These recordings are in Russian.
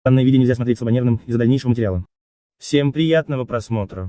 Данное видео нельзя смотреть слабонервным из-за дальнейшего материала. Всем приятного просмотра.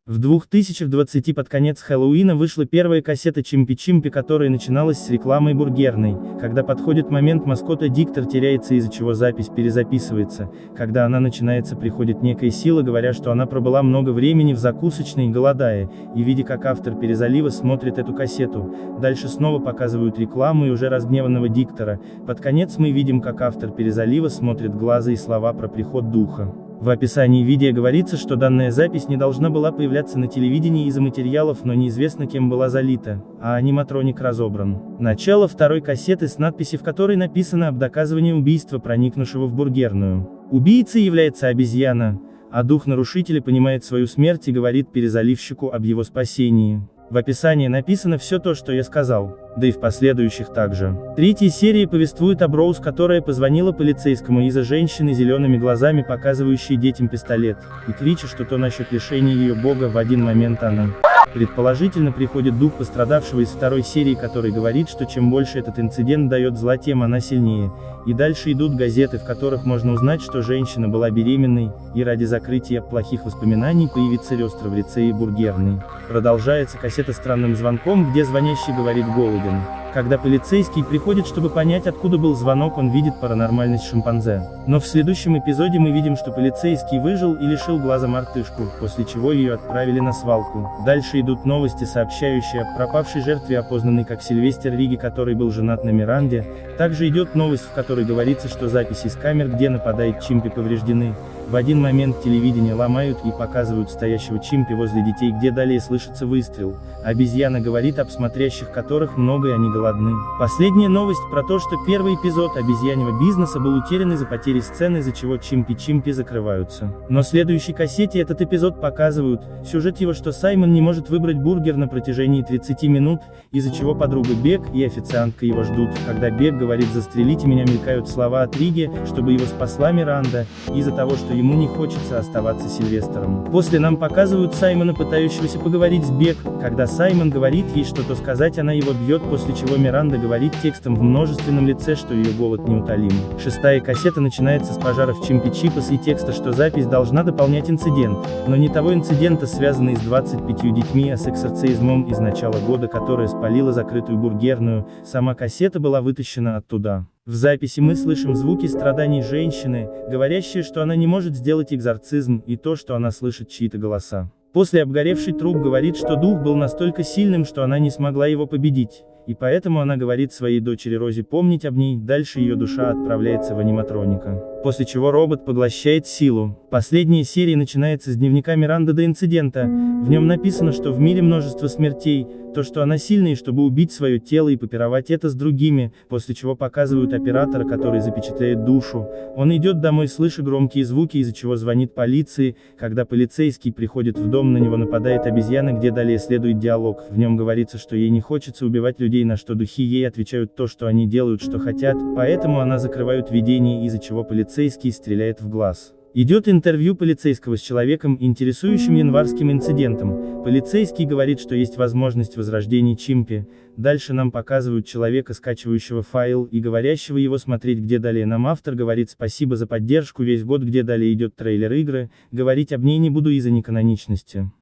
В 2020 под конец Хэллоуина вышла первая кассета Чимпи-Чимпи, которая начиналась с рекламой бургерной. Когда подходит момент, маскота диктор теряется, из-за чего запись перезаписывается. Когда она начинается, приходит некая сила, говоря, что она пробыла много времени в закусочной, голодая, и видя, как автор перезалива смотрит эту кассету. Дальше снова показывают рекламу и уже разгневанного диктора. Под конец мы видим, как автор перезалива смотрит глаза и слова про приход духа. В описании видео говорится, что данная запись не должна была появляться на телевидении из-за материалов, но неизвестно кем была залита, а аниматроник разобран. Начало второй кассеты с надписью, в которой написано об доказывании убийства проникнувшего в бургерную. Убийцей является обезьяна, а дух нарушителя понимает свою смерть и говорит перезаливщику об его спасении. В описании написано все то, что я сказал, да и в последующих также. Третья серия повествует об Роуз, которая позвонила полицейскому из-за женщины с зелеными глазами, показывающей детям пистолет, и кричит что-то насчет лишения ее бога. В один момент она предположительно приходит дух пострадавшего из второй серии, который говорит, что чем больше этот инцидент дает зла, тем она сильнее. И дальше идут газеты, в которых можно узнать, что женщина была беременной, и ради закрытия плохих воспоминаний появится рёстра в лице и бургерной. Продолжается кассета странным звонком, где звонящий говорит голоден. Когда полицейский приходит, чтобы понять, откуда был звонок, он видит паранормальность шимпанзе. Но в следующем эпизоде мы видим, что полицейский выжил и лишил глаза мартышку, после чего ее отправили на свалку. Дальше идут новости, сообщающие о пропавшей жертве, опознанной как Сильвестер Риги, который был женат на Миранде. Также идет новость, в которой говорится, что записи с камер, где нападает Чимпи, повреждены. В один момент телевидение ломают и показывают стоящего Чимпи возле детей, где далее слышится выстрел. Обезьяна говорит об смотрящих, которых много, и они голодны. Последняя новость про то, что первый эпизод обезьяньего бизнеса был утерян из-за потери сцены, из-за чего Чимпи-Чимпи закрываются. Но в следующей кассете этот эпизод показывают. Сюжет его, что Саймон не может выбрать бургер на протяжении 30 минут, из-за чего подруга Бек и официантка его ждут. Когда Бек говорит «застрелите меня», мелькают слова от Риги, чтобы его спасла Миранда, из-за того, что ему не хочется оставаться Сильвестером. После нам показывают Саймона, пытающегося поговорить с Бек. Когда Саймон говорит ей что-то сказать, она его бьет, после чего Миранда говорит текстом в множественном лице, что ее голод неутолим. Шестая кассета начинается с пожаров Чимпи-Чипас и текста, что запись должна дополнять инцидент, но не того инцидента, связанный с 25 детьми, а с эксорцизмом из начала года, которая спалила закрытую бургерную. Сама кассета была вытащена оттуда. В записи мы слышим звуки страданий женщины, говорящие, что она не может сделать экзорцизм, и то, что она слышит чьи-то голоса. После обгоревший труп говорит, что дух был настолько сильным, что она не смогла его победить, и поэтому она говорит своей дочери Розе помнить об ней. Дальше ее душа отправляется в аниматроника, после чего робот поглощает силу. Последняя серия начинается с дневника Миранды до инцидента. В нем написано, что в мире множество смертей, то, что она сильная, чтобы убить свое тело и попировать это с другими, после чего показывают оператора, который запечатляет душу. Он идет домой, слыша громкие звуки, из-за чего звонит полиции. Когда полицейский приходит в дом, на него нападает обезьяна, где далее следует диалог. В нем говорится, что ей не хочется убивать людей, на что духи ей отвечают то, что они делают, что хотят, поэтому она закрывает видение, из-за чего полицейский стреляет в глаз. Идет интервью полицейского с человеком, интересующим январским инцидентом. Полицейский говорит, что есть возможность возрождения Чимпи. Дальше нам показывают человека, скачивающего файл, и говорящего его смотреть, где далее нам автор говорит спасибо за поддержку весь год, где далее идет трейлер игры. Говорить об ней не буду из-за неканоничности.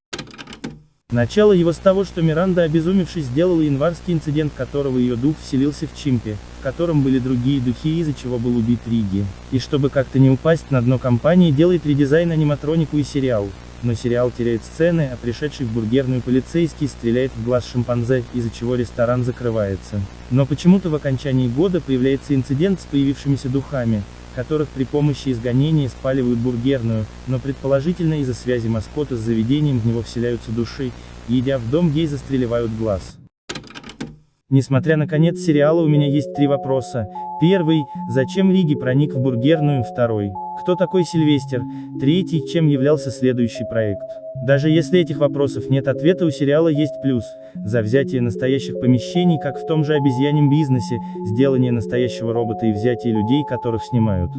Начало его с того, что Миранда, обезумевшись, сделала январский инцидент, которого ее дух вселился в Чимпи, в котором были другие духи, из-за чего был убит Риги. И чтобы как-то не упасть на дно, компания делает редизайн аниматронику и сериал. Но сериал теряет сцены, а пришедший в бургерную полицейский стреляет в глаз шимпанзе, из-за чего ресторан закрывается. Но почему-то в окончании года появляется инцидент с появившимися духами, которых при помощи изгонения спаливают бургерную, но предположительно из-за связи маскота с заведением в него вселяются души, и идя в дом, ей застреливают глаз. Несмотря на конец сериала, у меня есть 3 вопроса. Первый, зачем Риги проник в бургерную? Второй, кто такой Сильвестер? Третий, чем являлся следующий проект? Даже если этих вопросов нет ответа, у сериала есть плюс. За взятие настоящих помещений, как в том же обезьяньем бизнесе, сделание настоящего робота и взятие людей, которых снимают.